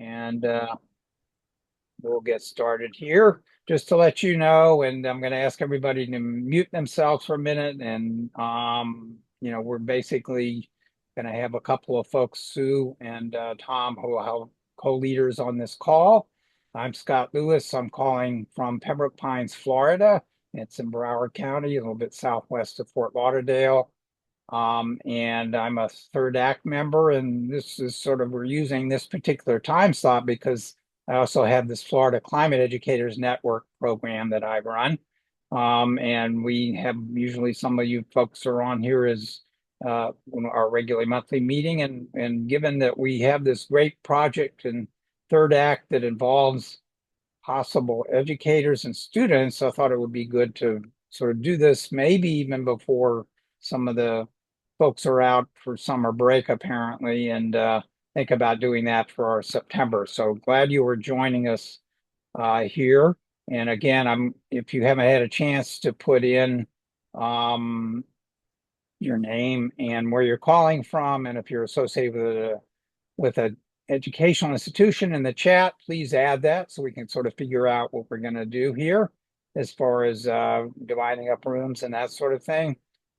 and we'll get started here. Just to let you know, and I'm going to ask everybody to mute themselves for a minute. And we're basically going to have a couple of folks, Sue and Tom, who will help co-leaders on this call. I'm Scott Lewis. I'm calling from Pembroke Pines, Florida. It's in Broward County, a little bit southwest of Fort Lauderdale. And I'm a third act member, and this is we're using this particular time slot because I also have this Florida Climate Educators Network program that I run. And we have usually some of you folks are on here as our regular monthly meeting. And given that we have this great project and third act that involves possible educators and students, I thought it would be good to sort of do this maybe even before some of the folks are out for summer break, apparently, and think about doing that for our September. So glad you were joining us here. And again, if you haven't had a chance to put in your name and where you're calling from, and if you're associated with a educational institution in the chat, please add that so we can sort of figure out what we're going to do here as far as dividing up rooms and that sort of thing.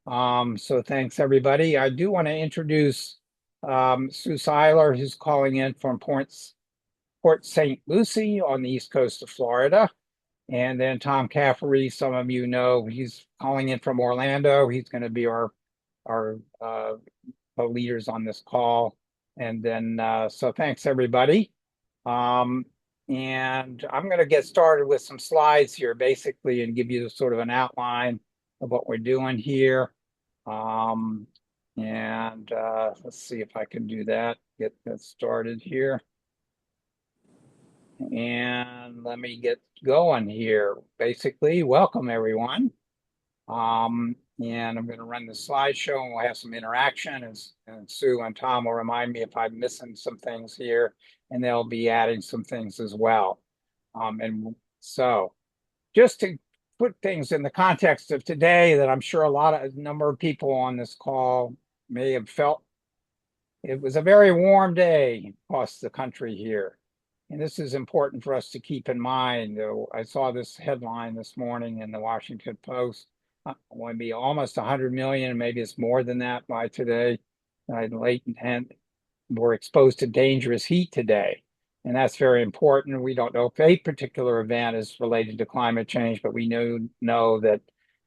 So thanks, everybody. I do want to introduce Sue Seiler, who's calling in from Port St. Lucie on the east coast of Florida. And then Tom Caffery, some of you know, he's calling in from Orlando. He's going to be our leaders on this call. And then, so thanks, everybody. And I'm going to get started with some slides here, basically, and give you sort of an outline of what we're doing here. Let's see if I can do that, get that started here. And let me get going here. Basically, welcome, everyone. And I'm going to run the slideshow and we'll have some interaction, and Sue and Tom will remind me if I'm missing some things here, and they'll be adding some things as well. And so just to put things in the context of today that I'm sure a number of people on this call may have felt, it was a very warm day across the country here. And this is important for us to keep in mind. I saw this headline this morning in the Washington Post. Going to be almost 100 million, maybe it's more than that by today. Latent and were exposed to dangerous heat today. And that's very important. We don't know if a particular event is related to climate change, but we know that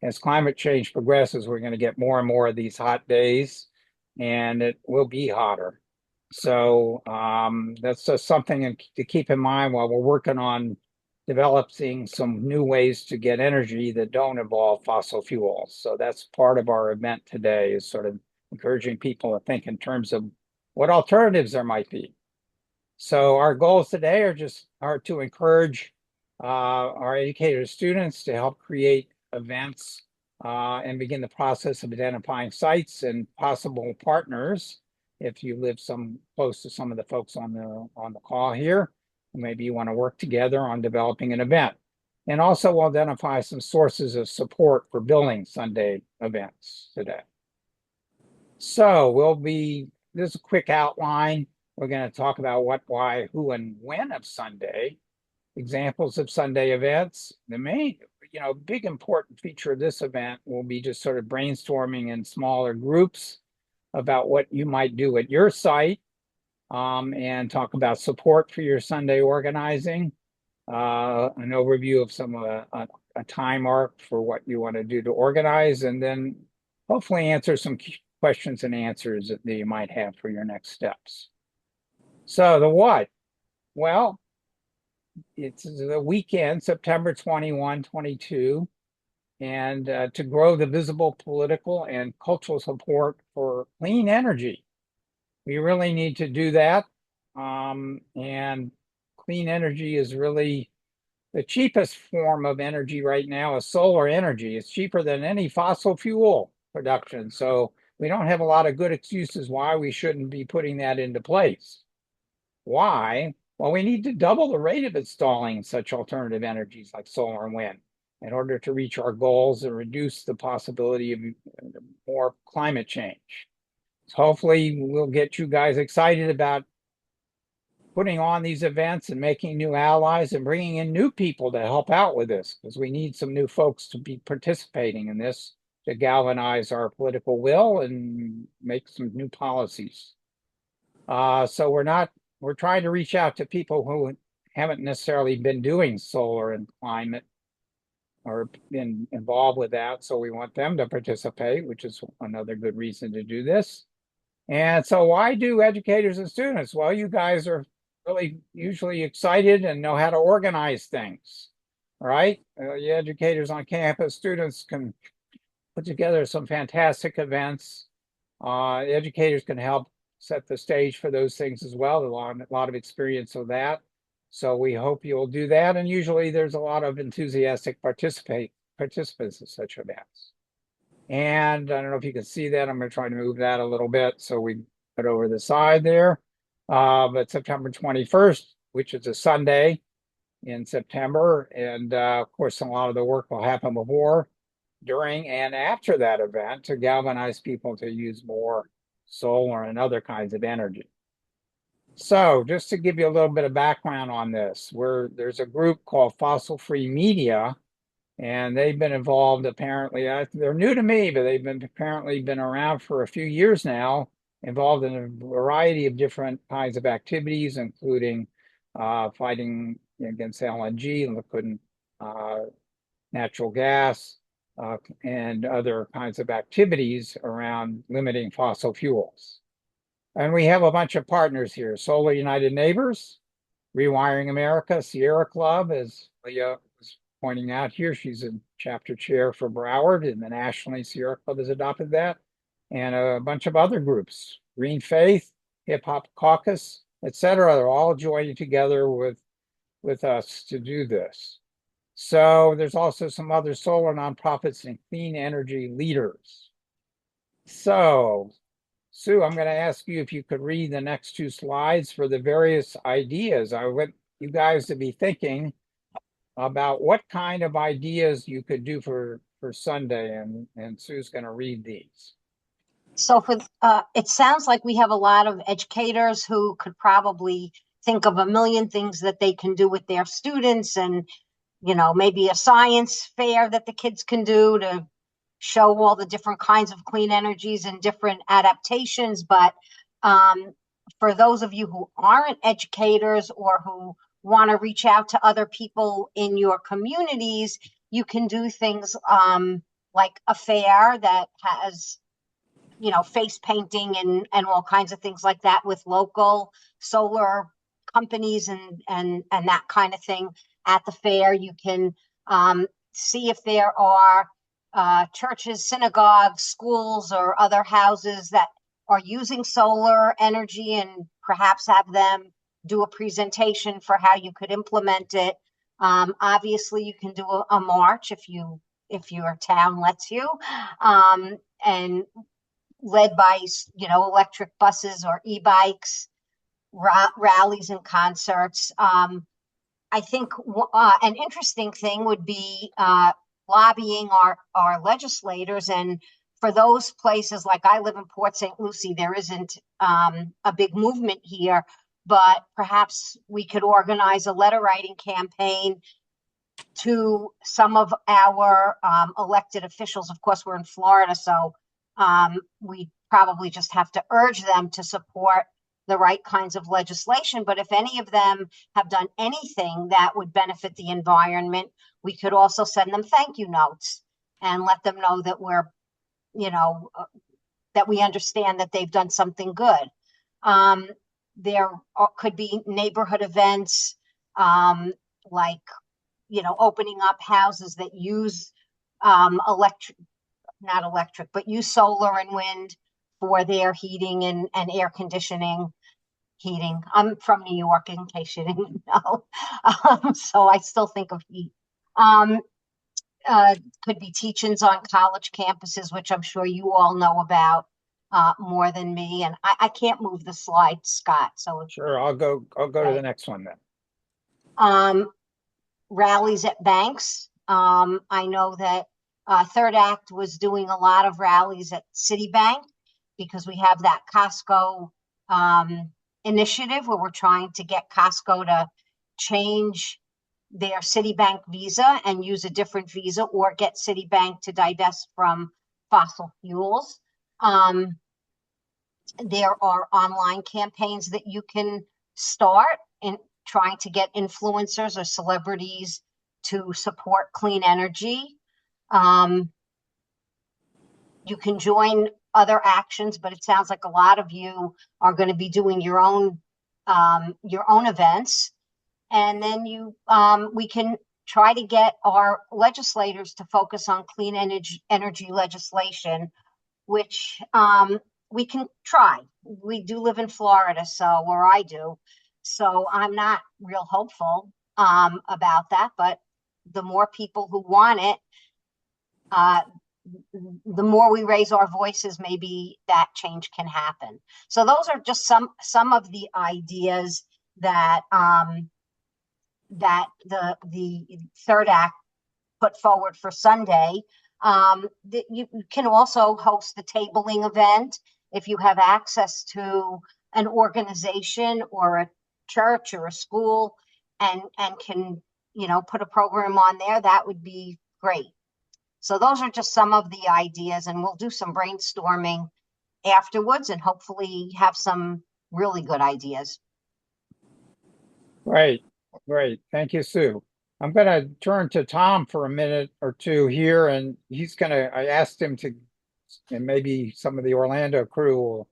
as climate change progresses, we're going to get more and more of these hot days, and it will be hotter. So that's just something to keep in mind while we're working on developing some new ways to get energy that don't involve fossil fuels. So that's part of our event today, is sort of encouraging people to think in terms of what alternatives there might be. So our goals today are to encourage our educator students to help create events and begin the process of identifying sites and possible partners. If you live close to some of the folks on the call here, maybe you want to work together on developing an event, and also identify some sources of support for building Sunday events today. So this is a quick outline. We're going to talk about what, why, who, and when of Sunday, examples of Sunday events. The main, big important feature of this event will be just sort of brainstorming in smaller groups about what you might do at your site, and talk about support for your Sunday organizing, an overview of some a time arc for what you want to do to organize, and then hopefully answer some questions and answers that you might have for your next steps. So the what? Well, it's the weekend, September 21, 22, and to grow the visible political and cultural support for clean energy. We really need to do that. And clean energy is really the cheapest form of energy right now is solar energy. It's cheaper than any fossil fuel production. So we don't have a lot of good excuses why we shouldn't be putting that into place. Why? Well, we need to double the rate of installing such alternative energies like solar and wind in order to reach our goals and reduce the possibility of more climate change. So hopefully we'll get you guys excited about putting on these events and making new allies and bringing in new people to help out with this, because we need some new folks to be participating in this to galvanize our political will and make some new policies. So we're trying to reach out to people who haven't necessarily been doing solar and climate or been involved with that. So we want them to participate, which is another good reason to do this. And so why do educators and students? Well, you guys are really usually excited and know how to organize things, right? The educators on campus, students can put together some fantastic events. Educators can help set the stage for those things as well. A lot of experience of that. So we hope you'll do that. And usually there's a lot of enthusiastic participants in such events. And I don't know if you can see that. I'm going to try to move that a little bit so we put over the side there. But September 21st, which is a Sunday in September. And of course, a lot of the work will happen before, during, and after that event to galvanize people to use more solar and other kinds of energy. So just to give you a little bit of background on this, there's a group called Fossil Free Media, and they've been involved apparently. They're new to me, but they've been apparently been around for a few years now, involved in a variety of different kinds of activities, including fighting against LNG, liquid natural gas, and other kinds of activities around limiting fossil fuels. And we have a bunch of partners here: Solar United Neighbors, Rewiring America, Sierra Club, as Leah was pointing out here. She's a chapter chair for Broward, and the nationally Sierra Club has adopted that, and a bunch of other groups, Green Faith, Hip Hop Caucus, etc. They're all joining together with us to do this. So there's also some other solar nonprofits and clean energy leaders. So Sue, I'm going to ask you if you could read the next two slides for the various ideas. I want you guys to be thinking about what kind of ideas you could do for Sunday, and Sue's going to read these. So it sounds like we have a lot of educators who could probably think of a million things that they can do with their students, and maybe a science fair that the kids can do to show all the different kinds of clean energies and different adaptations. But for those of you who aren't educators or who want to reach out to other people in your communities, you can do things like a fair that has face painting and all kinds of things like that with local solar companies and that kind of thing at the fair. You can see if there are churches, synagogues, schools, or other houses that are using solar energy, and perhaps have them do a presentation for how you could implement it. Obviously, you can do a march if your town lets you, and led by electric buses or e-bikes, rallies and concerts. I think an interesting thing would be lobbying our legislators. And for those places, like I live in Port St. Lucie, there isn't a big movement here, but perhaps we could organize a letter writing campaign to some of our elected officials. Of course, we're in Florida, so we probably just have to urge them to support the right kinds of legislation. But if any of them have done anything that would benefit the environment, we could also send them thank you notes and let them know that that we understand that they've done something good. There could be neighborhood events, like opening up houses that use but use solar and wind for their heating and air conditioning. I'm from New York, in case you didn't know. So I still think of heat. Could be teach-ins on college campuses, which I'm sure you all know about more than me. And I can't move the slide, Scott. So sure, I'll go to the next one then. Rallies at banks. I know that Third Act was doing a lot of rallies at Citibank because we have that Costco initiative where we're trying to get Costco to change their Citibank Visa and use a different Visa, or get Citibank to divest from fossil fuels. There are online campaigns that you can start in trying to get influencers or celebrities to support clean energy. You can join other actions, but it sounds like a lot of you are going to be doing your own events. And then we can try to get our legislators to focus on clean energy legislation, which we can try. We do live in Florida, where I do, so I'm not real hopeful about that. But the more people who want it, the more we raise our voices, maybe that change can happen. So those are just some of the ideas that that the third act put forward for Sunday. You can also host the tabling event if you have access to an organization or a church or a school, and can put a program on there. That would be great. So those are just some of the ideas, and we'll do some brainstorming afterwards and hopefully have some really good ideas. Great, great. Thank you, Sue. I'm going to turn to Tom for a minute or two here, and I asked him to, and maybe some of the Orlando crew will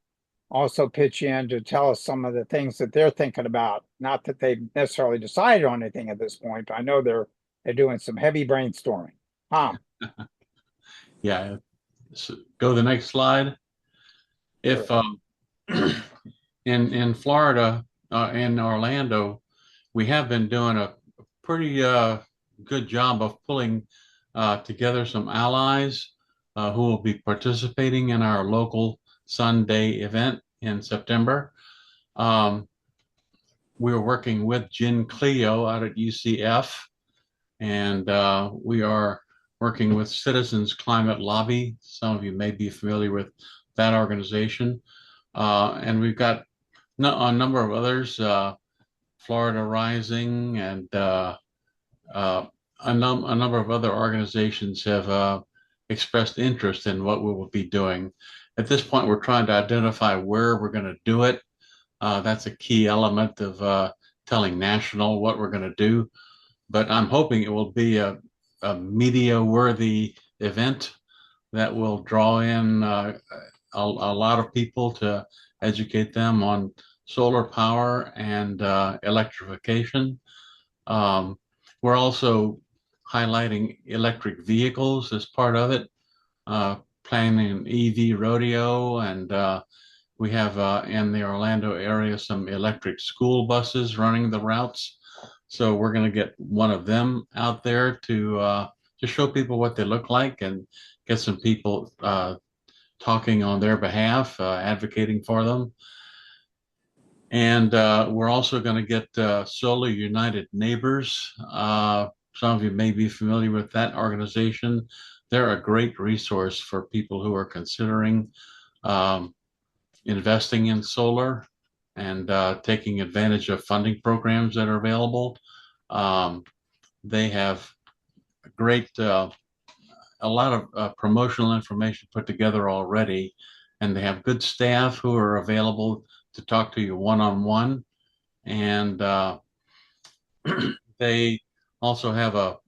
also pitch in to tell us some of the things that they're thinking about. Not that they've necessarily decided on anything at this point, but I know they're doing some heavy brainstorming. Tom. Yeah, so go to the next slide. If in Florida, in Orlando, we have been doing a pretty good job of pulling together some allies who will be participating in our local Sunday event in September. We're working with Jen Cleo out at UCF, and we are working with Citizens Climate Lobby. Some of you may be familiar with that organization. And we've got a number of others, Florida Rising, and a number of other organizations have expressed interest in what we will be doing. At this point, we're trying to identify where we're going to do it. That's a key element of telling national what we're going to do. But I'm hoping it will be a media-worthy event that will draw in a lot of people to educate them on solar power and electrification. We're also highlighting electric vehicles as part of it, planning an EV rodeo, and we have in the Orlando area some electric school buses running the routes. So we're going to get one of them out there to show people what they look like and get some people talking on their behalf, advocating for them. And we're also going to get Solar United Neighbors. Some of you may be familiar with that organization. They're a great resource for people who are considering investing in solar and taking advantage of funding programs that are available. They have a lot of promotional information put together already, and they have good staff who are available to talk to you one-on-one. And they also have a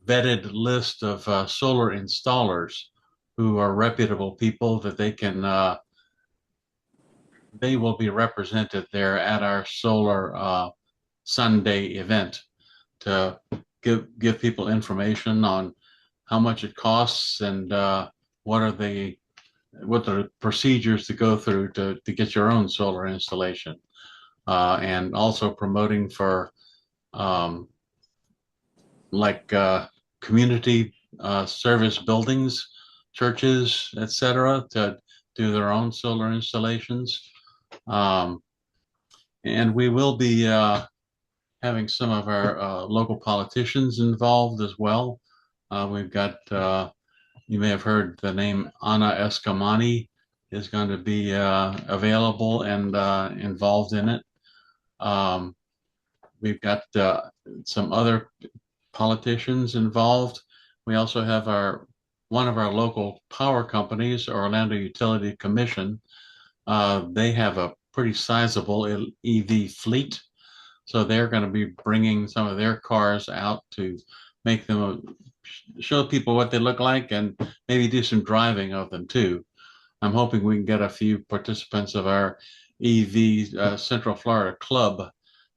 vetted list of solar installers who are reputable people that they will be represented there at our solar Sunday event to give people information on how much it costs and what are the procedures to go through to get your own solar installation, and also promoting for community service buildings, churches, etc., to do their own solar installations. And we will be having some of our local politicians involved as well. We've got, you may have heard the name Ana Escamani, is going to be available and involved in it. Um, we've got some other politicians involved. We also have one of our local power companies, Orlando Utility Commission. They have a pretty sizable EV fleet, so they're going to be bringing some of their cars out to make them show people what they look like and maybe do some driving of them too. I'm hoping we can get a few participants of our EV Central Florida Club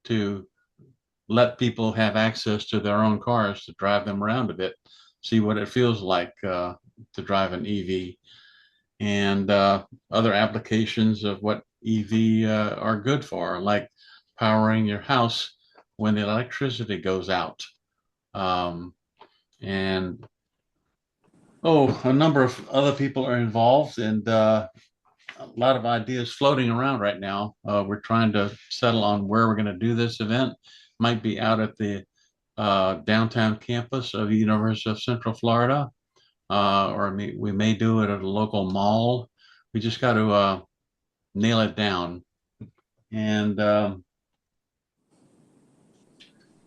to let people have access to their own cars to drive them around a bit, see what it feels like to drive an EV, and other applications of what EV are good for, like powering your house when the electricity goes out. Um, and a number of other people are involved, and a lot of ideas floating around right now. We're trying to settle on where we're going to do this event. Might be out at the downtown campus of the University of Central Florida, or we may do it at a local mall. We just got to nail it down. And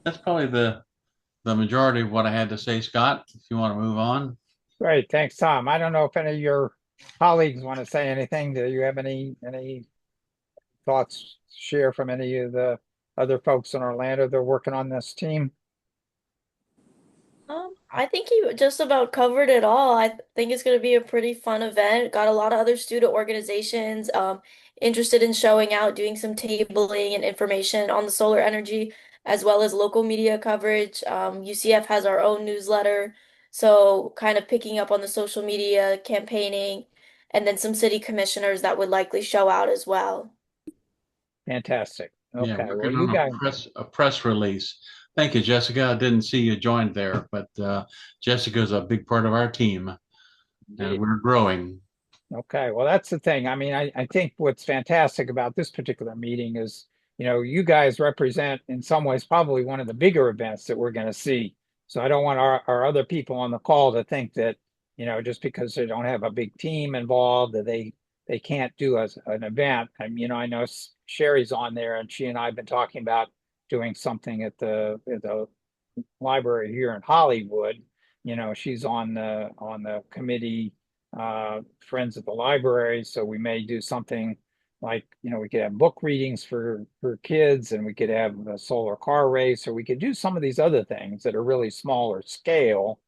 that's probably the majority of what I had to say, Scott. If you want to move on. Great, thanks, Tom. I don't know if any of your colleagues want to say anything. Do you have any thoughts to share from any of the other folks in Orlando that are working on this team? I think you just about covered it all. think it's going to be a pretty fun event. Got a lot of other student organizations interested in showing out, doing some tabling and information on the solar energy, as well as local media coverage. UCF has our own newsletter, so kind of picking up on the social media campaigning, and then some city commissioners that would likely show out as well. Fantastic. Yeah, Okay, well, working you on guys, a press release. Thank you, Jessica. I didn't see you joined there, but Jessica's a big part of our team, and we're growing. okay, well, that's the thing. I mean, I think what's fantastic about this particular meeting is, you guys represent in some ways probably one of the bigger events that we're going to see. So I don't want our other people on the call to think that, just because they don't have a big team involved, that they can't do an event. I know Sherry's on there and she and I have been talking about doing something at the library here in Hollywood. She's on the committee, Friends of the Library. So we may do something like, we could have book readings for kids, and we could have a solar car race, or we could do some of these other things that are really smaller scale,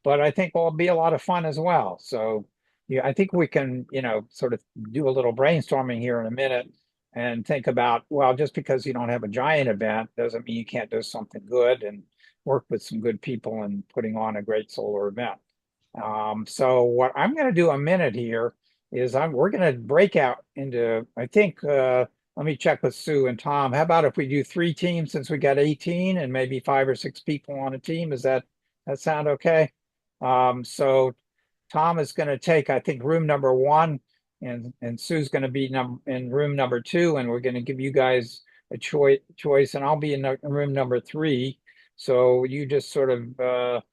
but I think will be a lot of fun as well. So yeah, I think we can, sort of do a little brainstorming here in a minute and think about, well, just because you don't have a giant event doesn't mean you can't do something good and work with some good people and putting on a great solar event. So what I'm going to do a minute here is we're going to break out into, I think, let me check with Sue and Tom. How about if we do 3 teams, since we got 18 and maybe 5 or 6 people on a team? That sound okay? So Tom is going to take, I think, room number 1, and Sue's going to be in room number 2, and we're going to give you guys a choice, and I'll be in room number 3. So you just sort of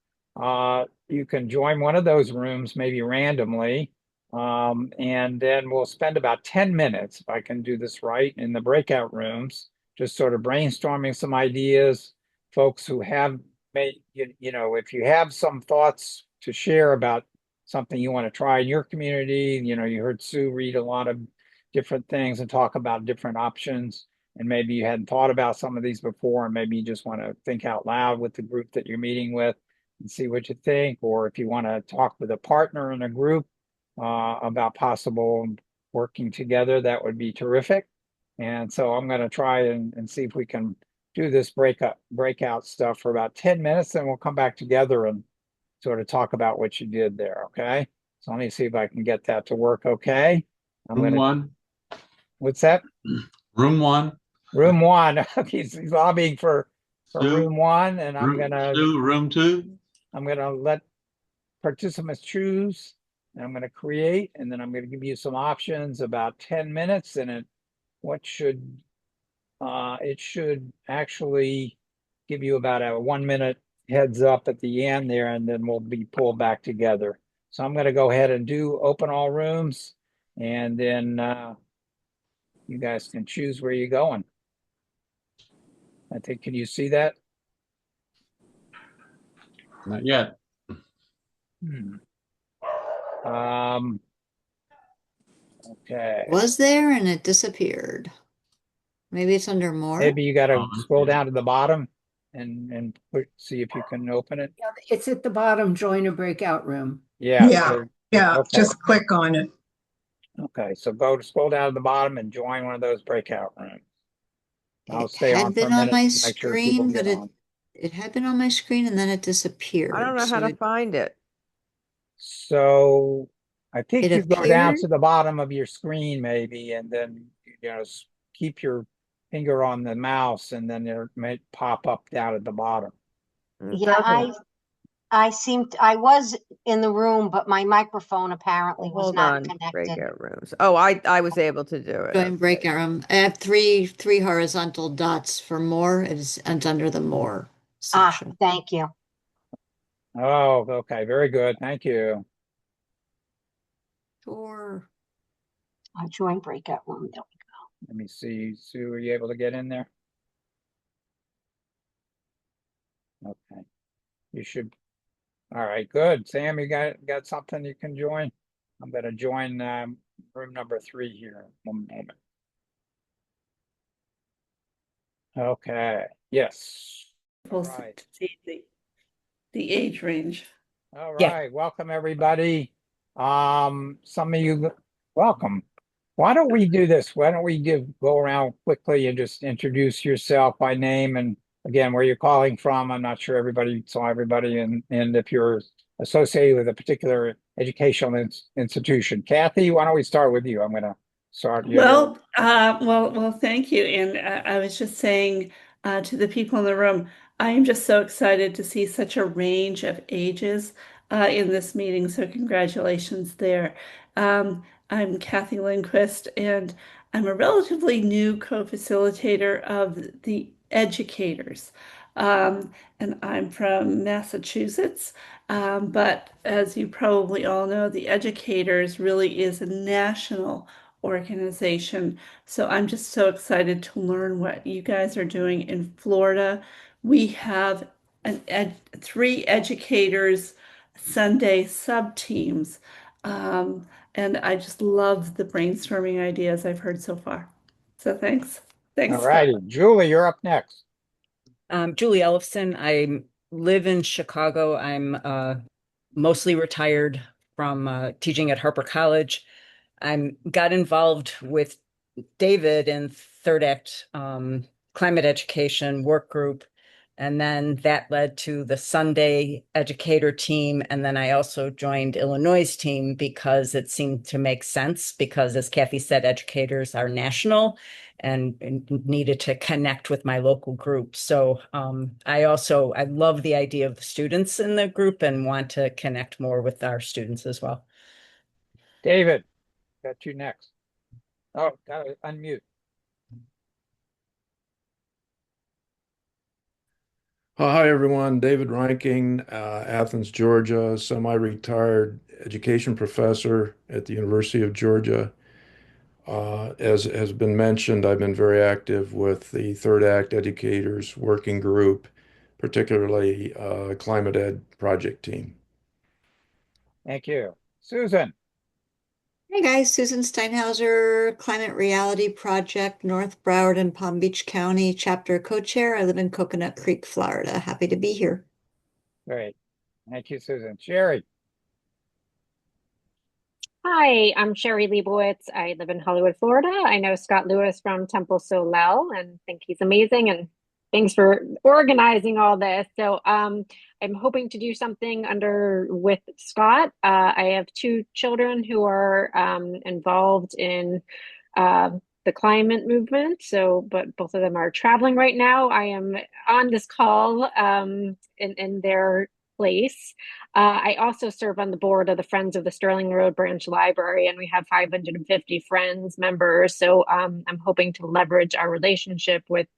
you can join one of those rooms, maybe randomly, and then we'll spend about 10 minutes, if I can do this right, in the breakout rooms, just sort of brainstorming some ideas. Folks who have made, if you have some thoughts to share about something you want to try in your community, you heard Sue read a lot of different things and talk about different options, and maybe you hadn't thought about some of these before, and maybe you just want to think out loud with the group that you're meeting with and see what you think. Or if you want to talk with a partner in a group about possible working together, that would be terrific. And so I'm going to try and see if we can do this breakout stuff for about 10 minutes, and we'll come back together and sort of talk about what you did there. Okay. So let me see if I can get that to work. Okay. Room one. What's that? Room one. Room 1. He's lobbying for Sue, room 1, and room 2. I'm gonna let participants choose, and I'm gonna create, and then I'm gonna give you some options, about 10 minutes, and it should actually give you about a 1 minute heads up at the end there, and then we'll be pulled back together. So I'm gonna go ahead and open all rooms. And then you guys can choose where you're going. I think, can you see that? Not yet. Hmm. Um, okay. Was there and it disappeared. Maybe it's under more. Maybe you got to Oh, I scroll see. down to the bottom and see if you can open it. It's at the bottom, join a breakout room. Yeah. Yeah, So, yeah, okay. just click on it. Okay. So scroll down to the bottom and join one of those breakout rooms. I'll It stay on had for a been on minute my to make sure people screen, get but on. it had been on my screen and then it disappeared. I don't know how So to find it. So I think it you go down appeared. to the bottom of your screen maybe, and then, keep your finger on the mouse and then it may pop up down at the bottom. It Yeah, doesn't. I was in the room, but my microphone apparently was Hold not on, connected. breakout rooms. Oh, I was able to do it. Join Okay. breakout room. I have three horizontal dots for more. It's under the more section. Thank you. Oh, okay. Very good. Thank you. Sure. Join breakout room. There we Let me see. Sue, are you able to get in there? Okay. You should. All right, good. Sam, you got something you can join? I'm gonna join room number 3 here. One moment. Okay. Yes. All Supposed right. to see the age range. All Yeah. right. Welcome everybody. Some of you, welcome. Why don't we do this? Why don't we go around quickly and just introduce yourself by name and again where you're calling from. I'm not sure everybody saw everybody and if you're associated with a particular educational institution. Kathy, why don't we start with you? I'm gonna start you. Well, thank you. And I was just saying to the people in the room, I am just so excited to see such a range of ages in this meeting. So congratulations there. I'm Kathy Lindquist, and I'm a relatively new co-facilitator of the educators. And I'm from Massachusetts. But as you probably all know, the educators really is a national organization. So I'm just so excited to learn what you guys are doing in Florida. We have three educators Sunday sub teams. And I just love the brainstorming ideas I've heard so far. So thanks. All Thanks. righty, Julie, you're up next. Julie Ellefson. I live in Chicago. I'm mostly retired from teaching at Harper College. I got involved with David in Third Act Climate Education Work Group, and then that led to the Sunday Educator team. And then I also joined Illinois' team because it seemed to make sense because, as Kathy said, educators are national and needed to connect with my local group. So I love the idea of the students in the group and want to connect more with our students as well. David, got you next. Oh, gotta unmute. Hi, everyone. David Ranking, Athens, Georgia, semi-retired education professor at the University of Georgia. As has been mentioned, I've been very active with the Third Act Educators Working Group, particularly Climate Ed Project Team. Thank you. Susan. Hey guys, Susan Steinhauser, Climate Reality Project, North Broward and Palm Beach County chapter co-chair. I live in Coconut Creek, Florida. Happy to be here. Great. Thank you, Susan. Sherry. Hi, I'm Sherry Leibowitz. I live in Hollywood, Florida. I know Scott Lewis from Temple Solel and think he's amazing. And thanks for organizing all this. So I'm hoping to do something with Scott. I have two children who are involved in uh, the climate movement. So, but both of them are traveling right now. I am on this call in their place. I also serve on the board of the Friends of the Sterling Road Branch Library, and we have 550 friends, members. So I'm hoping to leverage our relationship with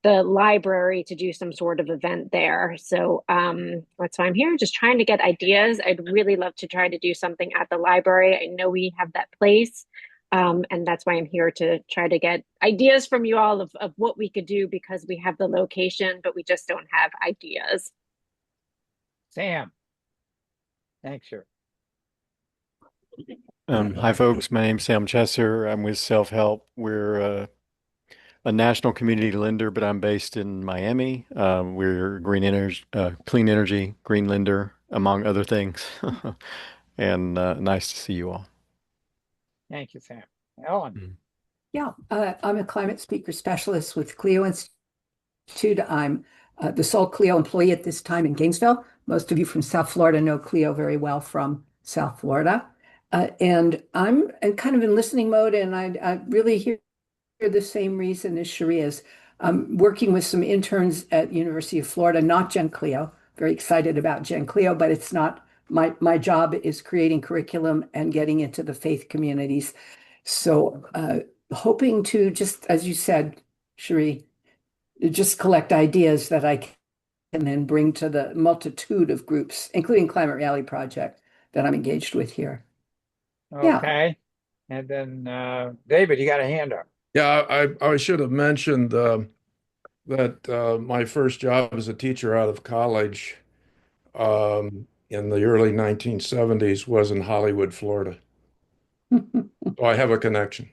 the library to do some sort of event there. So that's why I'm here, just trying to get ideas. I'd really love to try to do something at the library. I know we have that place. And that's why I'm here to try to get ideas from you all of what we could do because we have the location, but we just don't have ideas. Sam. Thanks, sir. Hi, folks. My name's Sam Chesser. I'm with Self Help. We're a national community lender, but I'm based in Miami. We're green energy, clean energy, green lender, among other things. And nice to see you all. Thank you, Sam. Ellen. Mhm. Yeah, I'm a climate speaker specialist with Clio Institute. I'm the sole Clio employee at this time in Gainesville. Most of you from South Florida know Clio very well from South Florida. And I'm kind of in listening mode, and I really hear the same reason as Cherie is. I'm working with some interns at University of Florida, not Gen Clio. Very excited about Gen Clio, but it's not my job is creating curriculum and getting into the faith communities. So hoping to just, as you said, Cherie, just collect ideas that I can then bring to the multitude of groups, including Climate Rally Project that I'm engaged with here. Yeah. Okay. And then David, you got a hand up. Yeah, I should have mentioned that my first job as a teacher out of college in the early 1970s was in Hollywood, Florida. So I have a connection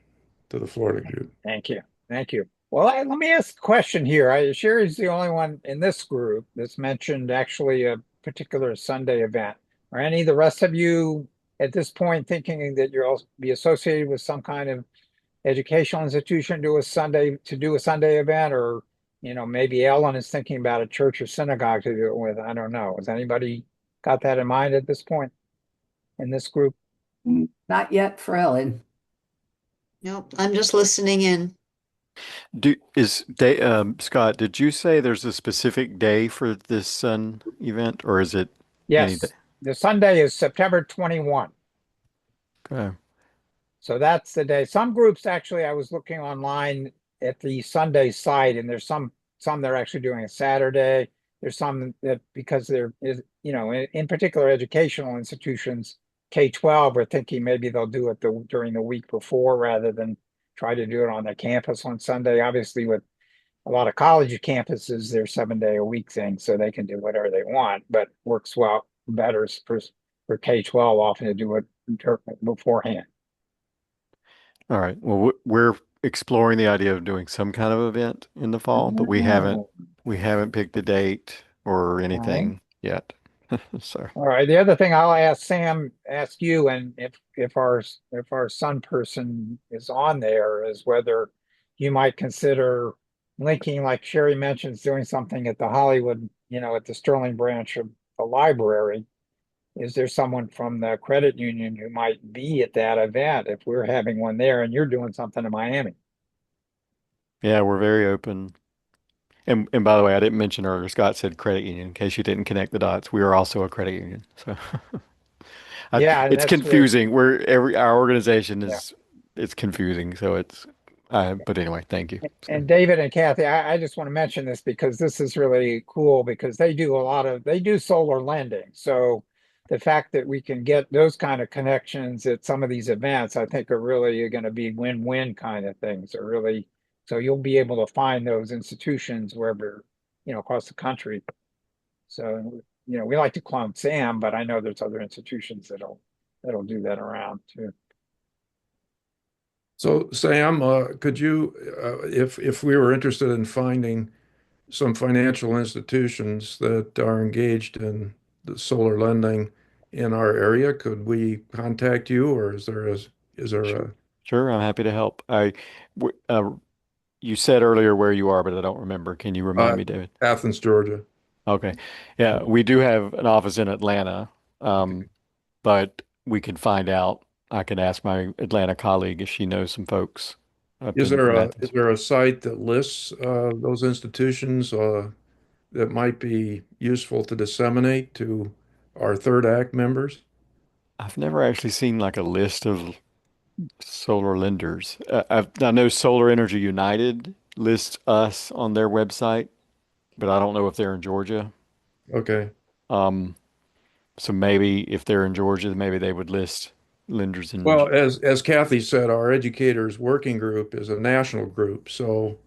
to the Florida group. Thank you. Thank you. Well, let me ask a question here. Sherry's the only one in this group that's mentioned actually a particular Sunday event. Are any of the rest of you at this point thinking that you'll be associated with some kind of educational institution to do a Sunday event, or maybe Ellen is thinking about a church or synagogue to do it with? I don't know. Has anybody got that in mind at this point in this group? Not yet for Ellen. Nope, I'm just listening in. Scott, did you say there's a specific day for this Sun event, or is it any day? Yes, the Sunday is September 21. Okay. So that's the day. Some groups actually, I was looking online at the Sunday site, and there's some they're actually doing a Saturday. There's some that because there is, in particular educational institutions, K-12 are thinking maybe they'll do it during the week before rather than try to do it on their campus on Sunday. Obviously, with a lot of college campuses, they're 7-day-a-week thing, so they can do whatever they want, but works well better for K-12 often to do it beforehand. All right. Well, we're exploring the idea of doing some kind of event in the fall, but we haven't picked a date or anything yet. So, All right. The other thing I'll ask you, and if our Sun person is on there, is whether you might consider linking, like Sherry mentions, doing something at the Hollywood, at the Sterling branch of the library. Is there someone from the credit union who might be at that event if we're having one there and you're doing something in Miami? yeah, we're very open. And by the way, I didn't mention earlier, Scott said credit union in case you didn't connect the dots. We are also a credit union. So Yeah, it's that's where. confusing. Our organization Yeah. it's confusing. So but anyway, thank you. And David and Kathy, I just want to mention this because this is really cool because they do solar lending. So the fact that we can get those kind of connections at some of these events, I think are really going to be win-win kind of things. Are really, so you'll be able to find those institutions wherever, across the country. So, we like to clone Sam, but I know there's other institutions that'll do that around too. So, Sam, could you, if we were interested in finding some financial institutions that are engaged in the solar lending in our area, could we contact you, or is there a Sure, I'm happy to help. You said earlier where you are, but I don't remember. Can you remind me, David? Athens, Georgia? Okay. Yeah, we do have an office in Atlanta, but we can find out. I can ask my Atlanta colleague if she knows some folks up Is in there a Athens. is there a site that lists those institutions that might be useful to disseminate to our third act members? I've never actually seen like a list of solar lenders. I know Solar Energy United list us on their website, but I don't know if they're in Georgia. Okay. So maybe if they're in Georgia, maybe they would list lenders in. Well, as Kathy said, our educators working group is a national group, so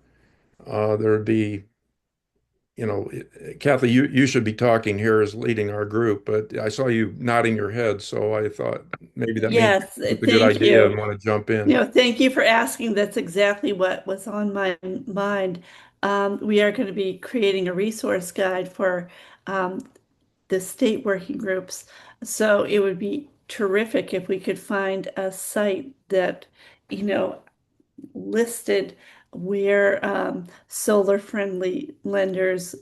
there'd be, you know, Kathy, you should be talking here as leading our group, but I saw you nodding your head, so I thought maybe that means Yes, it's a good thank idea and you. want to jump in. Thank you for asking. That's exactly what was on my mind. We are going to be creating a resource guide for um, the state working groups. So it would be terrific if we could find a site that, listed where solar friendly lenders,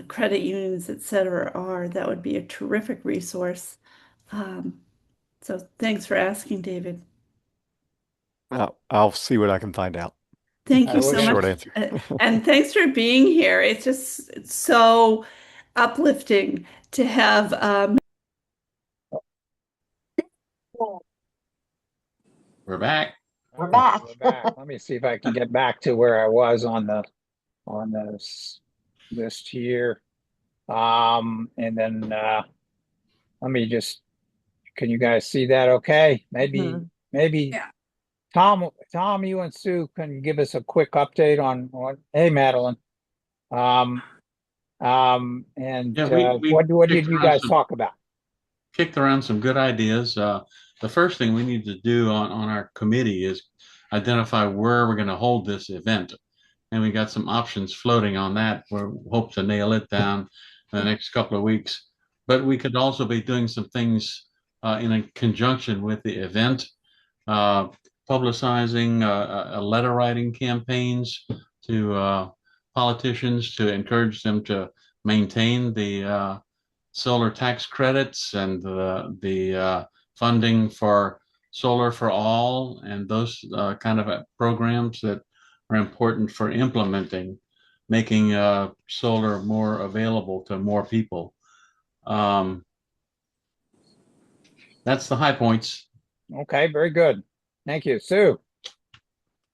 credit unions, etc. are. That would be a terrific resource. So thanks for asking, David. I'll see what I can find out. Thank I you so wish, Short much. answer. And thanks for being here. It's so uplifting to have We're back. We're okay, back. we're back. Let me see if I can get back to where I was on the list here. And then let me just, can you guys see that okay? Maybe Yeah. Tom, you and Sue can give us a quick update on hey, Madeline. Um, and Yeah, we what did you guys talk about? kicked around some good ideas. The first thing we need to do on our committee is identify where we're going to hold this event. And we got some options floating on that. We hope to nail it down in the next couple of weeks. But we could also be doing some things in a conjunction with the event, uh, publicizing letter writing campaigns to politicians to encourage them to maintain the solar tax credits and the funding for solar for all and those kind of programs that are important for implementing, making solar more available to more people. That's the high points. Okay, very good. Thank you, Sue.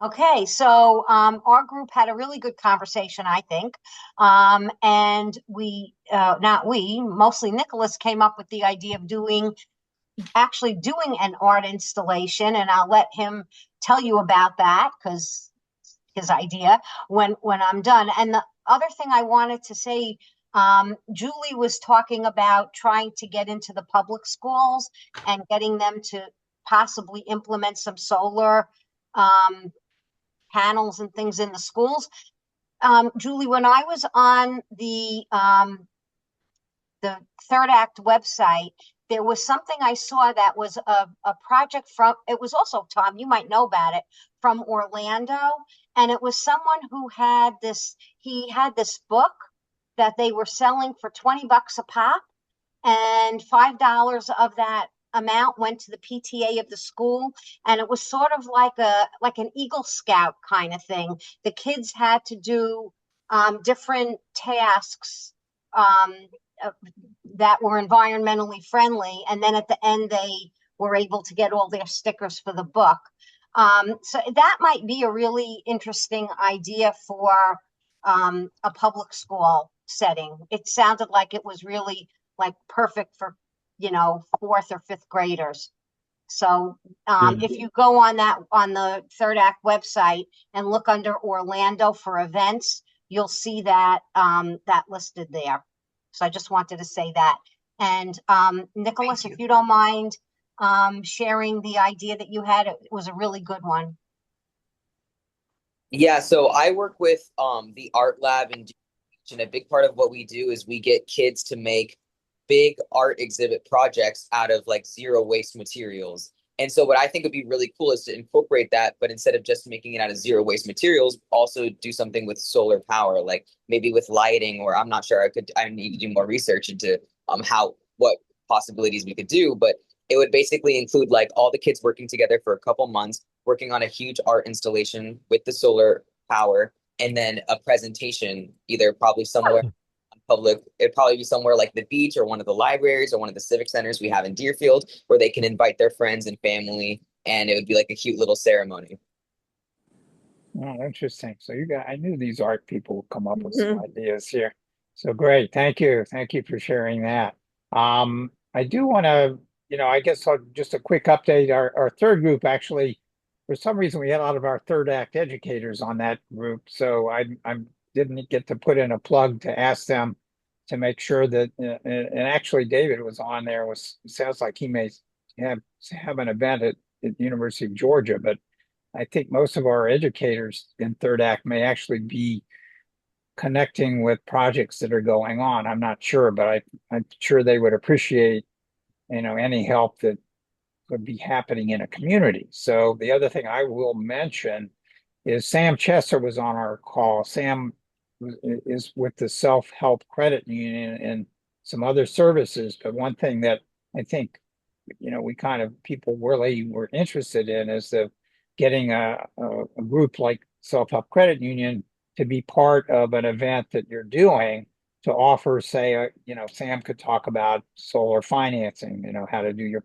Okay, so our group had a really good conversation, I think. And not we, mostly Nicholas came up with the idea of actually doing an art installation, and I'll let him tell you about that because his idea when I'm done. And the other thing I wanted to say, Julie was talking about trying to get into the public schools and getting them to possibly implement some solar panels and things in the schools. Julie, when I was on the Third Act website, there was something I saw that was a project it was also, Tom, you might know about it, from Orlando. And it was someone who he had this book that they were selling for 20 bucks a pop. And $5 of that amount went to the PTA of the school. And it was sort of like an Eagle Scout kind of thing. The kids had to do different tasks that were environmentally friendly. And then at the end, they were able to get all their stickers for the book. So that might be a really interesting idea for a public school setting. It sounded like it was really like perfect for, fourth or fifth graders. So if you go on the Third Act website and look under Orlando for events, you'll see that that listed there. So I just wanted to say that. And Nicholas, if you don't mind sharing the idea that you had, it was a really good one. Yeah, so I work with the art lab, and a big part of what we do is we get kids to make big art exhibit projects out of like zero waste materials. And so what I think would be really cool is to incorporate that, but instead of just making it out of zero waste materials, also do something with solar power, like maybe with lighting, or I'm not sure, I need to do more research into what possibilities we could do, but it would basically include like all the kids working together for a couple months, working on a huge art installation with the solar power, and then a presentation, either probably somewhere public. It'd probably be somewhere like the beach or one of the libraries or one of the civic centers we have in Deerfield, where they can invite their friends and family, and it would be like a cute little ceremony. Oh, interesting. So I knew these art people would come up with some Mhm. ideas here. So great. Thank you. Thank you for sharing that. I do want to, I guess just a quick update. Our third group actually, for some reason, we had a lot of our third act educators on that group. So I didn't get to put in a plug to ask them to make sure that, and actually David was on there. Sounds like he may have an event at University of Georgia, but I think most of our educators in third act may actually be connecting with projects that are going on. I'm not sure, but I'm sure they would appreciate, any help that could be happening in a community. So the other thing I will mention is Sam Chesser was on our call. Sam is with the Self-Help Credit Union and some other services. But one thing that I think, we kind of people really were interested in is the getting a group like Self-Help Credit Union to be part of an event that you're doing to offer, say, Sam could talk about solar financing, how to do your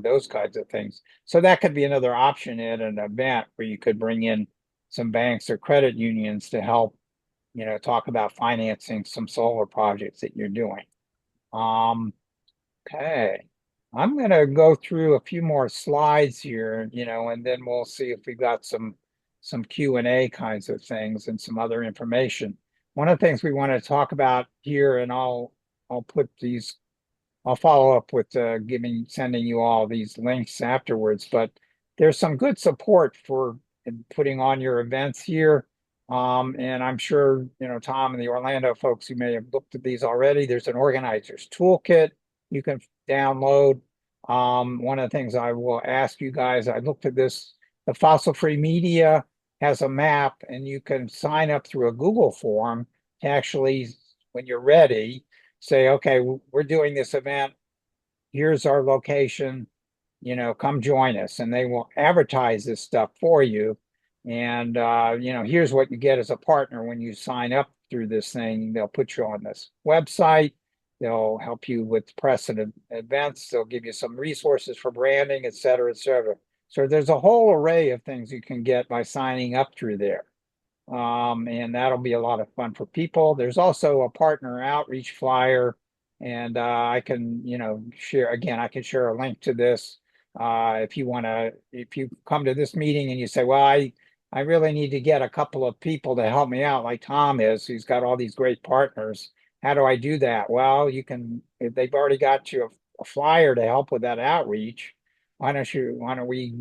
those kinds of things. So that could be another option at an event where you could bring in some banks or credit unions to help, talk about financing some solar projects that you're doing. Um, okay. I'm gonna go through a few more slides here, and then we'll see if we got some Q&A kinds of things and some other information. One of the things we want to talk about here, and I'll put these I'll follow up with sending you all these links afterwards, but there's some good support for putting on your events here. And I'm sure, Tom and the Orlando folks, you may have looked at these already. There's an organizer's toolkit you can download. One of the things I will ask you guys, I looked at this, the Fossil Free Media has a map and you can sign up through a Google form to actually, when you're ready, say, okay, we're doing this event. Here's our location, come join us. And they will advertise this stuff for you. And, here's what you get as a partner when you sign up through this thing. They'll put you on this website. They'll help you with press and events. They'll give you some resources for branding, et cetera, et cetera. So there's a whole array of things you can get by signing up through there. And that'll be a lot of fun for people. There's also a partner outreach flyer, and I can, share again. I can share a link to this if you come to this meeting and you say, well, I really need to get a couple of people to help me out, like Tom is, who's got all these great partners. How do I do that? Well, you can. If they've already got you a flyer to help with that outreach. Why don't we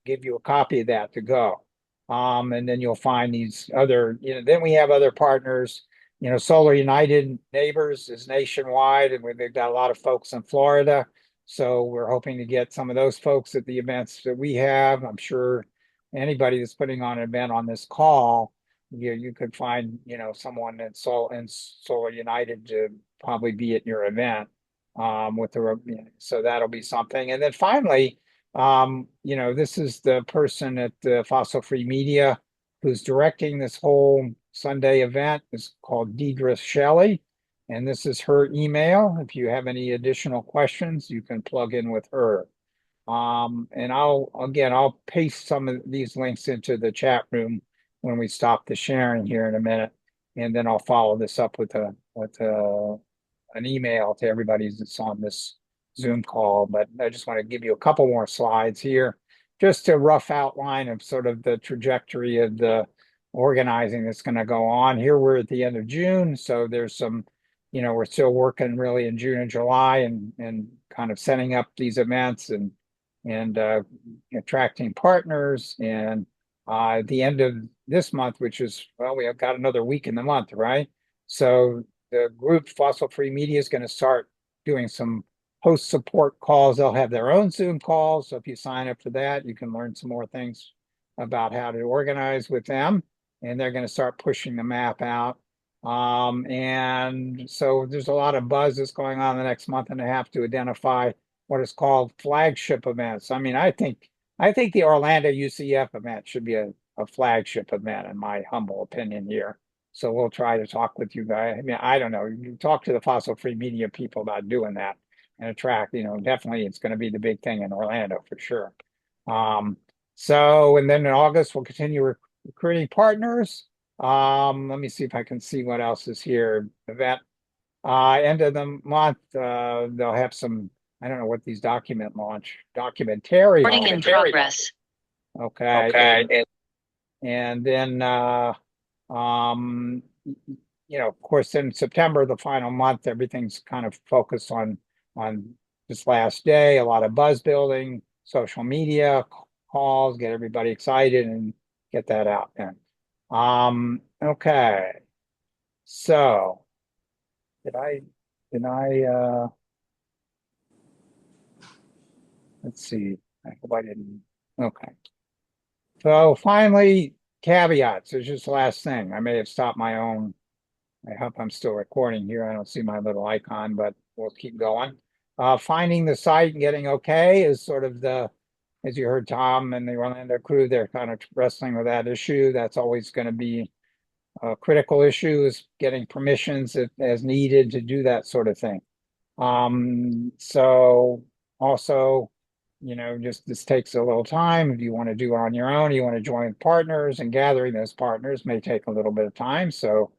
give you a copy of that to go? And then you'll find these other, then we have other partners. Solar United Neighbors is nationwide, and they've got a lot of folks in Florida. So we're hoping to get some of those folks at the events that we have. I'm sure anybody that's putting on an event on this call, you could find, someone in Solar United to probably be at your event. So that'll be something. And then finally, this is the person at the Fossil Free Media who's directing this whole Sunday event. Is called Deidre Shelley, and this is her email. If you have any additional questions, you can plug in with her. And I'll paste some of these links into the chat room when we stop the sharing here in a minute, and then I'll follow this up with an email to everybody that's on this Zoom call. But I just want to give you a couple more slides here, just a rough outline of sort of the trajectory of the organizing that's going to go on. Here we're at the end of June, so there's some, we're still working really in June and July and kind of setting up these events and attracting partners. And at the end of this month, which is, well, we have got another week in the month, right? So the group Fossil Free Media is going to start doing some host support calls. They'll have their own Zoom calls. So if you sign up for that, you can learn some more things about how to organize with them. And they're going to start pushing the map out. And so there's a lot of buzz that's going on the next month and a half to identify what is called flagship events. I mean, I think the Orlando UCF event should be a flagship event, in my humble opinion here. So we'll try to talk with you guys. I mean, I don't know. You talk to the Fossil Free Media people about doing that and attract, definitely it's going to be the big thing in Orlando for sure. And then in August, we'll continue recruiting partners. Let me see if I can see what else is here. Event, end of the month, they'll have some, I don't know what these documentary Recording in launch. progress. Okay. And then, um, of course, in September, the final month, everything's kind of focused on this last day, a lot of buzz building, social media calls, get everybody excited and get that out there. Okay. So did I let's see. I hope I didn't. Okay. So finally, caveats. It's just the last thing. I may have stopped my own. I hope I'm still recording here. I don't see my little icon, but we'll keep going. Finding the site and getting okay is sort of as you heard Tom and the Orlando crew, they're kind of wrestling with that issue. That's always going to be a critical issue, is getting permissions as needed to do that sort of thing. So also, just this takes a little time. If you want to do it on your own, you want to join partners, and gathering those partners may take a little bit of time. So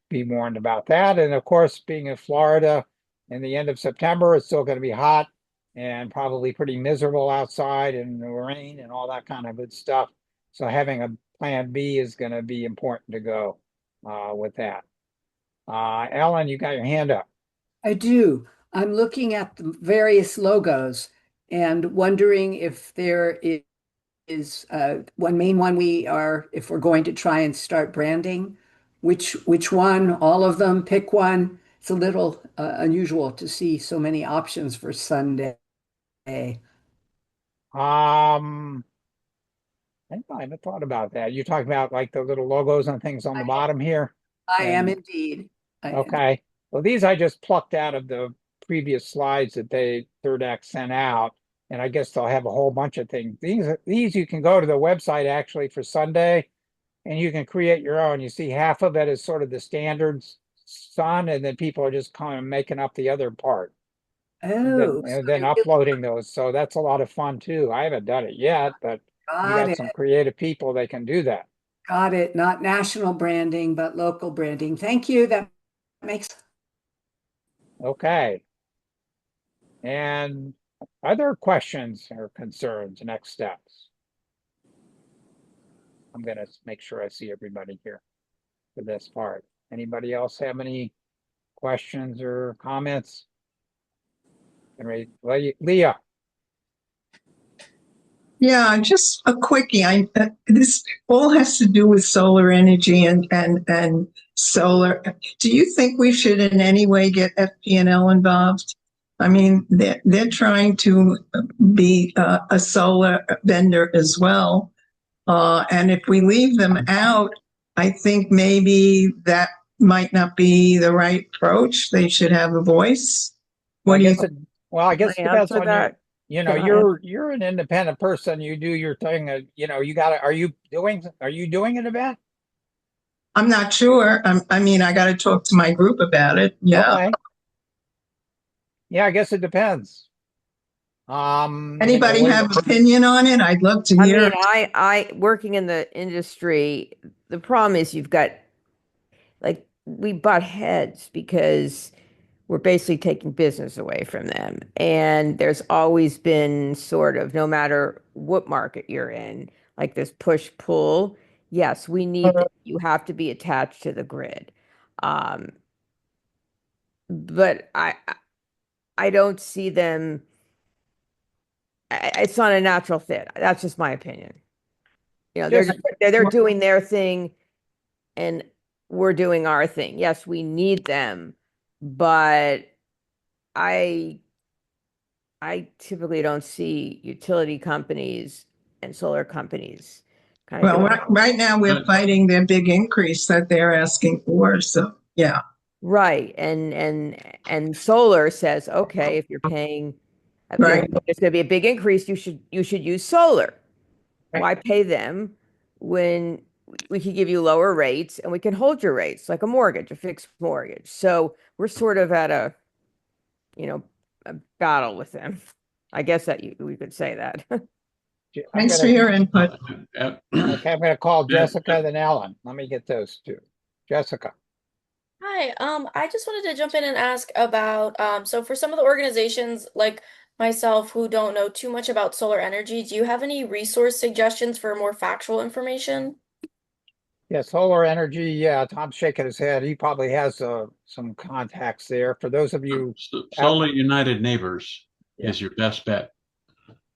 be warned about that. And of course, being in Florida in the end of September, it's still going to be hot and probably pretty miserable outside and the rain and all that kind of good stuff. So having a plan B is going to be important to go with that. Ellen, you got your hand up. I do. I'm looking at the various logos and wondering if there is one main one if we're going to try and start branding, which one, all of them, pick one. It's a little unusual to see so many options for Sunday. I haven't thought about that. You're talking about like the little logos and things on the bottom here? I am indeed. Okay. Well, these I just plucked out of the previous slides that Third Act sent out, and I guess they'll have a whole bunch of things. These you can go to the website actually for Sunday, and you can create your own. You see half of it is sort of the standards sun, and then people are just kind of making up the other part. Oh, And then uploading those. So that's a lot of fun too. I haven't done it yet, but you got some creative people that can do that. Got it. Not national branding, but local branding. Thank you. That makes. Okay. And other questions or concerns, next steps? I'm going to make sure I see everybody here for this part. Anybody else have any questions or comments? Leah. Yeah, just a quickie. This all has to do with solar energy and solar. Do you think we should in any way get FPNL involved? I mean, they're trying to be a solar vendor as well. And if we leave them out, I think maybe that might not be the right approach. They should have a voice. What do you think? Well, I guess it depends on that? you're an independent person. You do your thing. Are you doing an event? I'm not sure. I mean, I got to talk to my group about it. Yeah. Okay. Yeah, I guess it depends. Anybody have opinion on it? I'd love to hear. I working in the industry, the problem is you've got we butt heads because we're basically taking business away from them. And there's always been sort of, no matter what market you're in, like this push pull. Yes, we need that. You have to be attached to the grid. But I don't see them. It's not a natural fit. That's just my opinion. They're doing their thing and we're doing our thing. Yes, we need them, but I typically don't see utility companies and solar companies Well, right now we're fighting their big increase that they're asking for. So yeah. Right. And solar says, okay, if you're paying, right, there's going to be a big increase, you should use solar. Right. Why pay them when we could give you lower rates and we can hold your rates like a mortgage, a fixed mortgage. So we're sort of at a battle with them. I guess that we could say that. Thanks for your input. Uh, Okay, I'm gonna call Jessica, then Ellen. Let me get those two. Jessica. Hi, I just wanted to jump in and ask about, so for some of the organizations like myself who don't know too much about solar energy, do you have any resource suggestions for more factual information? Yeah, solar energy. Yeah, Tom's shaking his head. He probably has some contacts there. For those of you out, Solar United Neighbors yeah. is your best bet.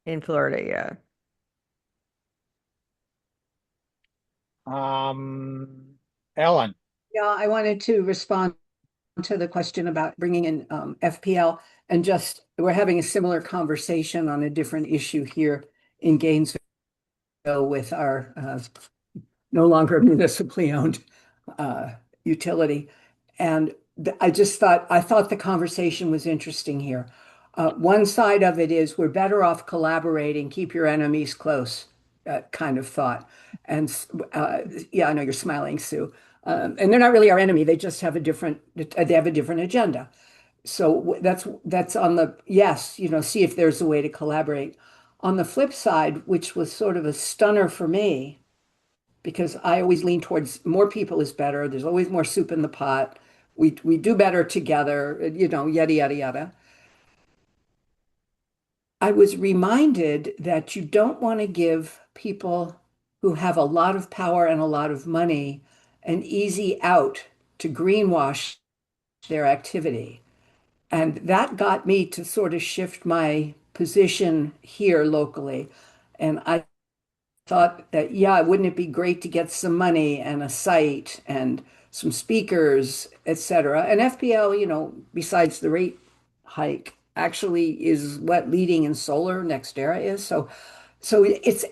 In Florida, yeah. Ellen. Yeah, I wanted to respond to the question about bringing in FPL, and just we're having a similar conversation on a different issue here in Gainesville with our no longer municipally owned utility. And I thought the conversation was interesting here. One side of it is we're better off collaborating, keep your enemies close, kind of thought. And yeah, I know you're smiling, Sue. And they're not really our enemy. They just have they have a different agenda. So that's on the, yes, see if there's a way to collaborate. On the flip side, which was sort of a stunner for me, because I always lean towards more people is better. There's always more soup in the pot. We do better together, yada, yada, yada. I was reminded that you don't want to give people who have a lot of power and a lot of money an easy out to greenwash their activity. And that got me to sort of shift my position here locally. And I thought that, yeah, wouldn't it be great to get some money and a site and some speakers, et cetera. And FPL, besides the rate hike, actually is what leading in solar NextEra is. So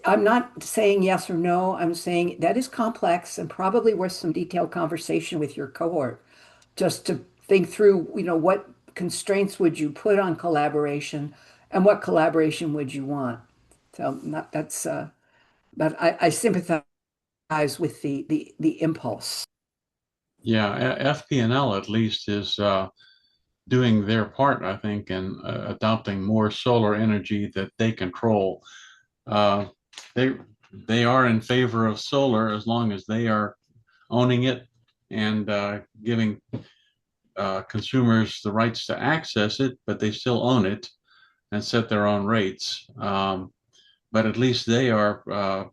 I'm not saying yes or no. I'm saying that is complex and probably worth some detailed conversation with your cohort, just to think through, what constraints would you put on collaboration and what collaboration would you want? So not that's but I sympathize with the impulse. Yeah, FPNL at least is doing their part, I think, in adopting more solar energy that they control. Uh, they they are in favor of solar as long as they are owning it and giving consumers the rights to access it, but they still own it and set their own rates. But at least they are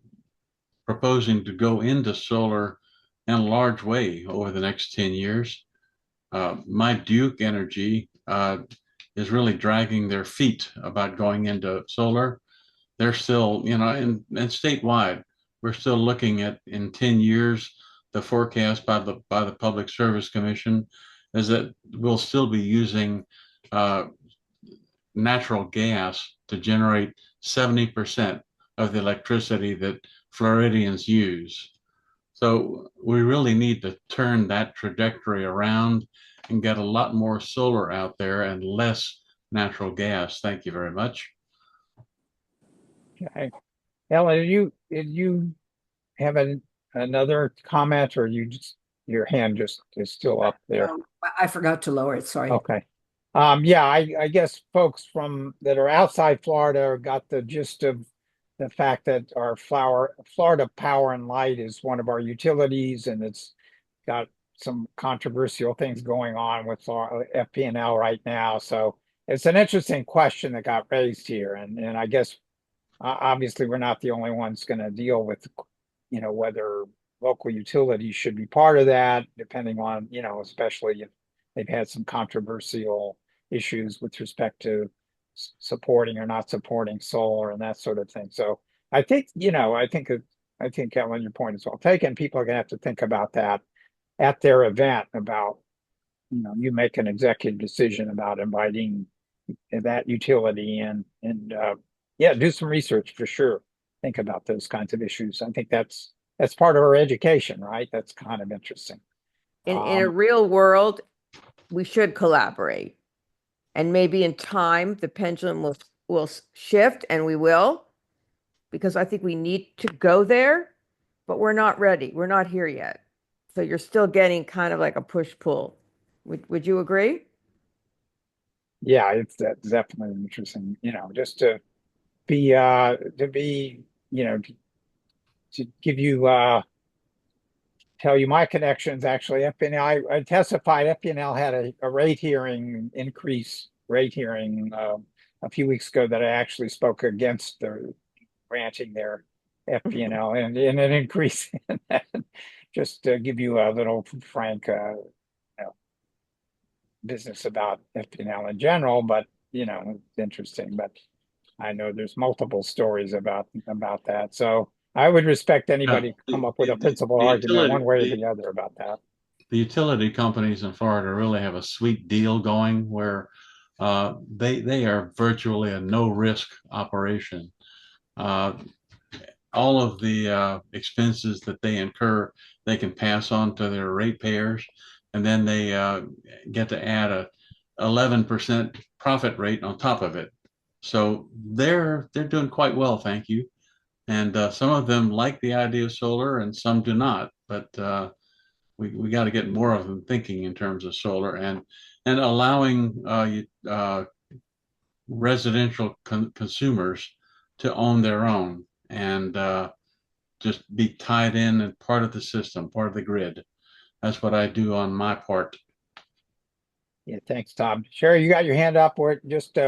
proposing to go into solar in a large way over the next 10 years. My Duke Energy is really dragging their feet about going into solar. They're still, and statewide, we're still looking at in 10 years, the forecast by the Public Service Commission is that we'll still be using natural gas to generate 70% of the electricity that Floridians use. So we really need to turn that trajectory around and get a lot more solar out there and less natural gas. Thank you very much. Okay. Ellen, did you have another comment, or your hand just is still up there? I forgot to lower it. Sorry. Okay. Yeah, I guess folks that are outside Florida got the gist of the fact that our Florida Power and Light is one of our utilities, and it's got some controversial things going on with FP&L right now. So it's an interesting question that got raised here, and I guess obviously we're not the only ones going to deal with, whether local utilities should be part of that, depending on, especially if they've had some controversial issues with respect to supporting or not supporting solar and that sort of thing. So I think, I think Ellen, your point is well taken. People are going to have to think about that at their event about, you make an executive decision about inviting that utility in and yeah, do some research for sure. Think about those kinds of issues. I think that's part of our education, right? That's kind of interesting. In a real world, we should collaborate. And maybe in time, the pendulum will shift, and we will, because I think we need to go there, but we're not ready. We're not here yet. So you're still getting kind of like a push-pull. Would you agree? Yeah, that's definitely interesting, just to to be, you know, to give you tell you my connections. Actually, FPNL, I testified. FPNL had a rate hearing, increase rate hearing a few weeks ago that I actually spoke against the granting their FPNL and an increase in that. Just to give you a little frank business about FPNL in general, but it's interesting. But I know there's multiple stories about that. So I would respect anybody to come up with a principal argument one way or the other about that. The utility companies in Florida really have a sweet deal going where they are virtually a no risk operation. Uh, all of the expenses that they incur, they can pass on to their ratepayers, and then they get to add a 11% profit rate on top of it. So they're doing quite well, thank you. And some of them like the idea of solar, and some do not. But we got to get more of them thinking in terms of solar and allowing residential consumers to own their own and just be tied in and part of the system, part of the grid. That's what I do on my part. Yeah, thanks, Tom. Sherry, you got your hand up. We're just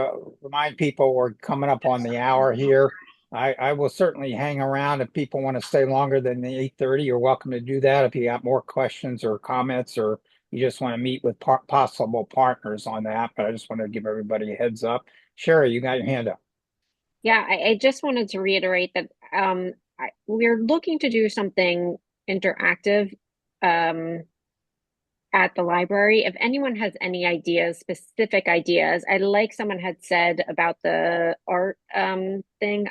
remind people we're coming up on the hour here. I will certainly hang around if people want to stay longer than the 8:30. You're welcome to do that. If you got more questions or comments, or you just want to meet with possible partners on that. But I just want to give everybody a heads up. Sherry, you got your hand up. Yeah, I just wanted to reiterate that we're looking to do something interactive at the library. If anyone has any ideas, specific ideas, I like someone had said about the art thing.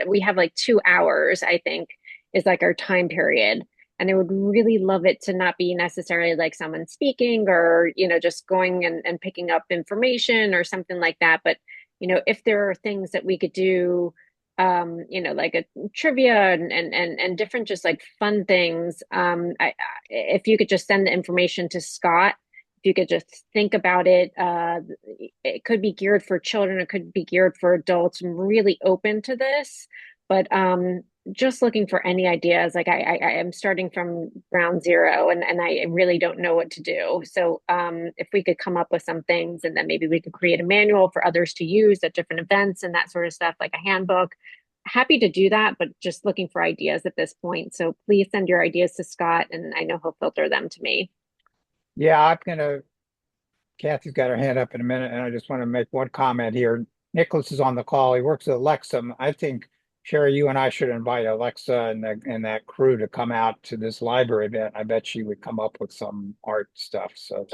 We have like 2 hours, I think, is like our time period. And I would really love it to not be necessarily like someone speaking or, just going and picking up information or something like that. But, if there are things that we could do, like a trivia and different just like fun things. If you could just send the information to Scott, if you could just think about it, it could be geared for children, it could be geared for adults. I'm really open to this, but just looking for any ideas. Like I am starting from ground zero and I really don't know what to do. So if we could come up with some things and then maybe we could create a manual for others to use at different events and that sort of stuff, like a handbook. Happy to do that, but just looking for ideas at this point. So please send your ideas to Scott and I know he'll filter them to me. Yeah, Kathy's got her hand up in a minute, and I just want to make one comment here. Nicholas is on the call. He works at Alexa. I think, Sherry, you and I should invite Alexa and that crew to come out to this library event. I bet she would come up with some art stuff. So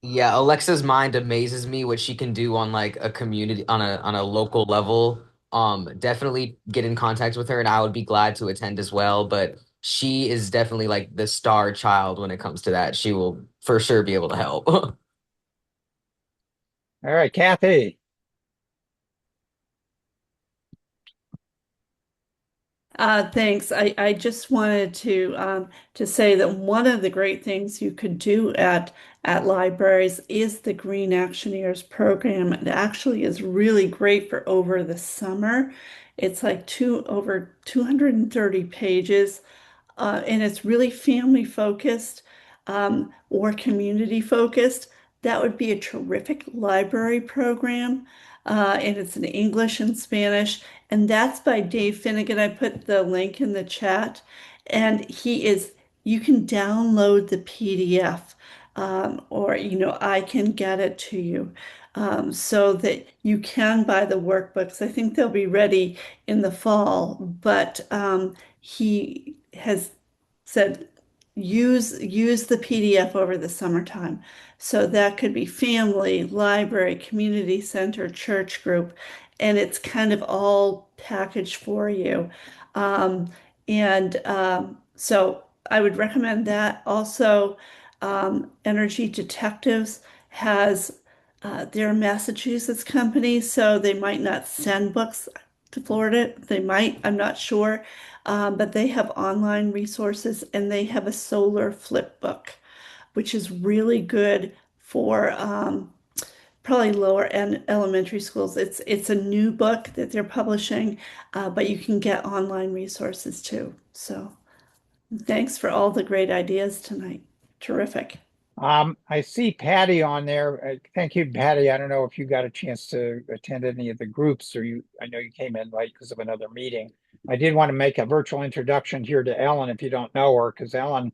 Yeah, Alexa's mind amazes me what she can do on like a community on a local level. Definitely get in contact with her and I would be glad to attend as well, but she is definitely like the star child when it comes to that. She will for sure be able to help. all right, Kathy. Thanks. I just wanted to say that one of the great things you could do at libraries is the Green Actioneers program. It actually is really great for over the summer. It's like over 230 pages, and it's really family focused or community focused. That would be a terrific library program. And it's in English and Spanish. And that's by Dave Finnegan. I put the link in the chat. And you can download the PDF, or, I can get it to you, so that you can buy the workbooks. I think they'll be ready in the fall, but he has said use the PDF over the summertime. So that could be family, library, community center, church group, and it's kind of all packaged for you. Um, so I would recommend that. Also, Energy Detectives has they're a Massachusetts company, so they might not send books to Florida. They might, I'm not sure. But they have online resources and they have a solar flip book, which is really good probably lower end elementary schools. It's a new book that they're publishing, but you can get online resources too. So thanks for all the great ideas tonight. Terrific. I see Patty on there. Thank you, Patty. I don't know if you got a chance to attend any of the groups I know you came in late because of another meeting. I did want to make a virtual introduction here to Ellen if you don't know her, because Ellen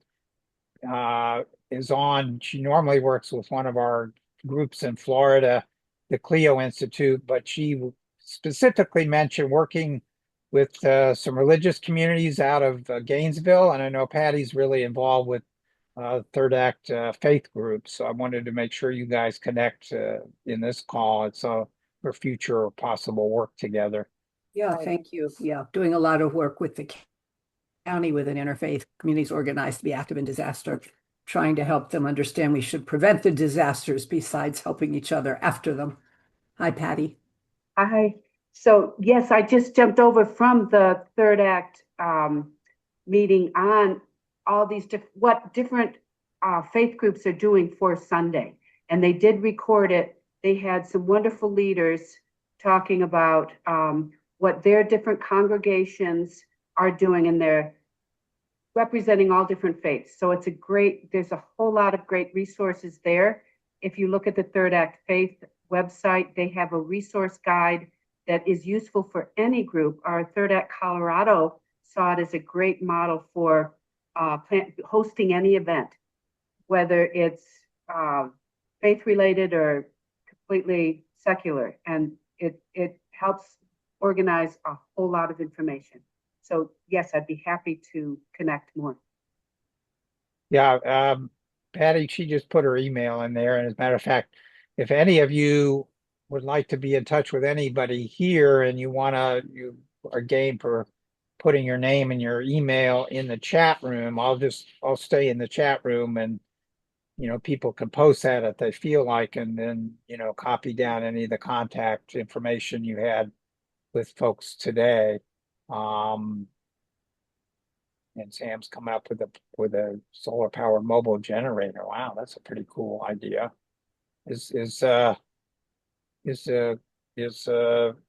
is on. She normally works with one of our groups in Florida, the Clio Institute, but she specifically mentioned working with some religious communities out of Gainesville. And I know Patty's really involved with Third Act faith groups. So I wanted to make sure you guys connect in this call. It's for future possible work together. Yeah, thank you. Yeah, doing a lot of work with the county with an interfaith communities organized to be active in disaster, trying to help them understand we should prevent the disasters besides helping each other after them. Hi, Patty. Hi. So yes, I just jumped over from the Third Act meeting on all these what different faith groups are doing for Sunday, and they did record it. They had some wonderful leaders talking about what their different congregations are doing, and they're representing all different faiths. So there's a whole lot of great resources there. If you look at the Third Act Faith website, they have a resource guide that is useful for any group. Our Third Act Colorado saw it as a great model for hosting any event, whether it's faith related or completely secular. And it helps organize a whole lot of information. So yes, I'd be happy to connect more. Yeah, Patty, she just put her email in there. And as a matter of fact, if any of you would like to be in touch with anybody here and you are game for putting your name and your email in the chat room, I'll stay in the chat room, and people can post that if they feel like, and then copy down any of the contact information you had with folks today. And Sam's coming up with a solar powered mobile generator. Wow, that's a pretty cool idea. Is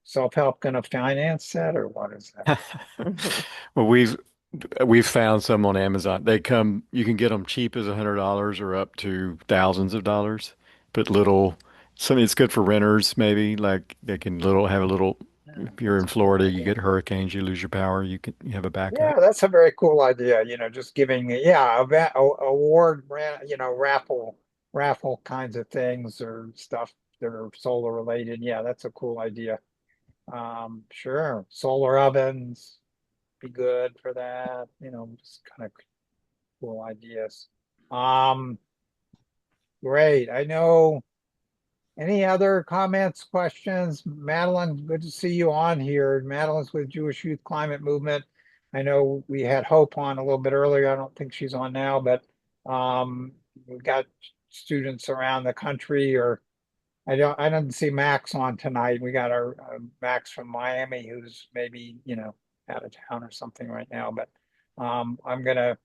self-help going to finance that, or what is that? Well, we've found some on Amazon. You can get them cheap as $100 or up to thousands of dollars. But it's good for renters maybe. Like they can have a little. If you're in Florida, you get hurricanes, you lose your power. You have a backup. Yeah, that's a very cool idea. Just giving award, raffle kinds of things or stuff that are solar related. Yeah, that's a cool idea. Sure, solar ovens be good for that. Just kind of cool ideas. Great. I know. Any other comments, questions? Madeline, good to see you on here. Madeline's with Jewish Youth Climate Movement. I know we had Hope on a little bit earlier. I don't think she's on now, but we've got students around the country, or I didn't see Max on tonight. We got our Max from Miami, who's maybe, out of town or something right now, but I'm gonna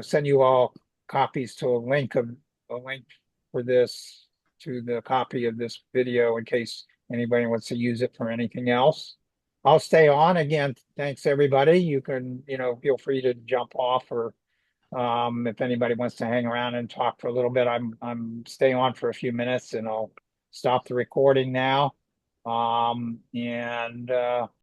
send you all copies to a link for this, to the copy of this video, in case anybody wants to use it for anything else. I'll stay on. Again, thanks everybody. You can, feel free to jump off, or if anybody wants to hang around and talk for a little bit, I'm staying on for a few minutes, and I'll stop the recording now. And